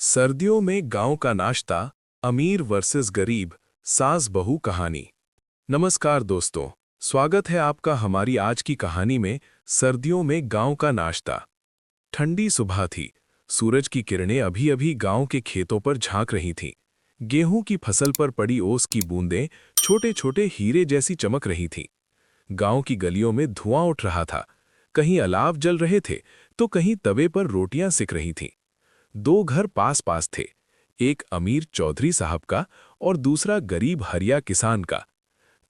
सर्दियों में गांव का नाश्ता, अमीर वर्सेस गरीब, सास बहू कहानी। नमस्कार दोस्तों, स्वागत है आपका हमारी आज की कहानी में। सर्दियों में गांव का नाश्ता। ठंडी सुबह थी। सूरज की किरणें अभी अभी गांव के खेतों पर झांक रही थीं। गेहूं की फसल पर पड़ी ओस की बूंदें छोटे छोटे हीरे जैसी चमक रही थीं। गांव की गलियों में धुआं उठ रहा था। कहीं अलाव जल रहे थे तो कहीं तवे पर रोटियां सिक रही थीं। दो घर पास पास थे, एक अमीर चौधरी साहब का और दूसरा गरीब हरिया किसान का।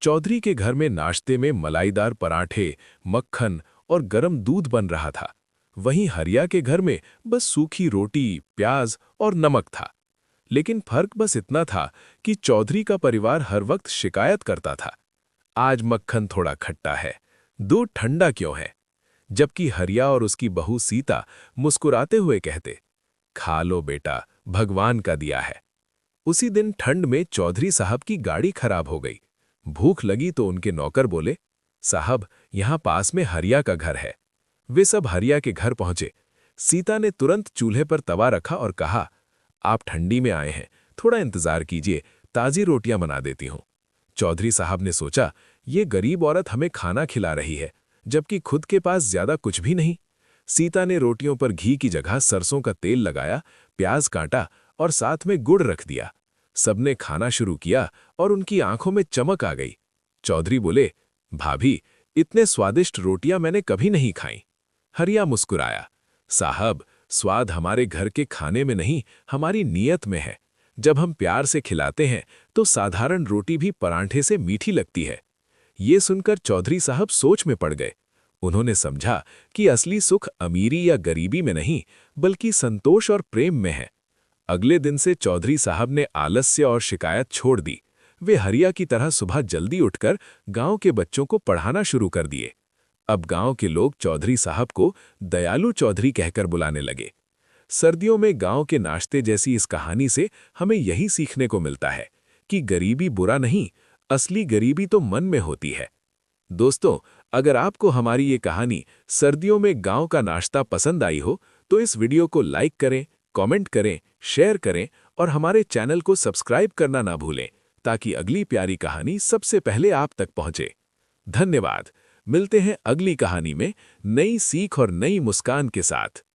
चौधरी के घर में नाश्ते में मलाईदार पराठे, मक्खन और गरम दूध बन रहा था। वहीं हरिया के घर में बस सूखी रोटी, प्याज और नमक था। लेकिन फर्क बस इतना था कि चौधरी का परिवार हर वक्त शिकायत करता था, आज मक्खन थोड़ा खट्टा है, दूध ठंडा क्यों है। जबकि हरिया और उसकी बहू सीता मुस्कुराते हुए कहते, खा लो बेटा, भगवान का दिया है। उसी दिन ठंड में चौधरी साहब की गाड़ी खराब हो गई। भूख लगी तो उनके नौकर बोले, साहब यहां पास में हरिया का घर है। वे सब हरिया के घर पहुंचे। सीता ने तुरंत चूल्हे पर तवा रखा और कहा, आप ठंडी में आए हैं, थोड़ा इंतजार कीजिए, ताजी रोटियां बना देती हूं। चौधरी साहब ने सोचा, ये गरीब औरत हमें खाना खिला रही है, जबकि खुद के पास ज्यादा कुछ भी नहीं। सीता ने रोटियों पर घी की जगह सरसों का तेल लगाया, प्याज काटा और साथ में गुड़ रख दिया। सबने खाना शुरू किया और उनकी आंखों में चमक आ गई। चौधरी बोले, भाभी, इतने स्वादिष्ट रोटियां मैंने कभी नहीं खाई। हरिया मुस्कुराया, साहब, स्वाद हमारे घर के खाने में नहीं, हमारी नीयत में है। जब हम प्यार से खिलाते हैं तो साधारण रोटी भी परांठे से मीठी लगती है। ये सुनकर चौधरी साहब सोच में पड़ गए। उन्होंने समझा कि असली सुख अमीरी या गरीबी में नहीं, बल्कि संतोष और प्रेम में है। अगले दिन से चौधरी साहब ने आलस्य और शिकायत छोड़ दी। वे हरिया की तरह सुबह जल्दी उठकर गांव के बच्चों को पढ़ाना शुरू कर दिए। अब गांव के लोग चौधरी साहब को दयालु चौधरी कहकर बुलाने लगे। सर्दियों में गांव के नाश्ते जैसी इस कहानी से हमें यही सीखने को मिलता है कि गरीबी बुरा नहीं, असली गरीबी तो मन में होती है। दोस्तों, अगर आपको हमारी ये कहानी सर्दियों में गांव का नाश्ता पसंद आई हो तो इस वीडियो को लाइक करें, कमेंट करें, शेयर करें और हमारे चैनल को सब्सक्राइब करना ना भूलें, ताकि अगली प्यारी कहानी सबसे पहले आप तक पहुंचे। धन्यवाद। मिलते हैं अगली कहानी में नई सीख और नई मुस्कान के साथ।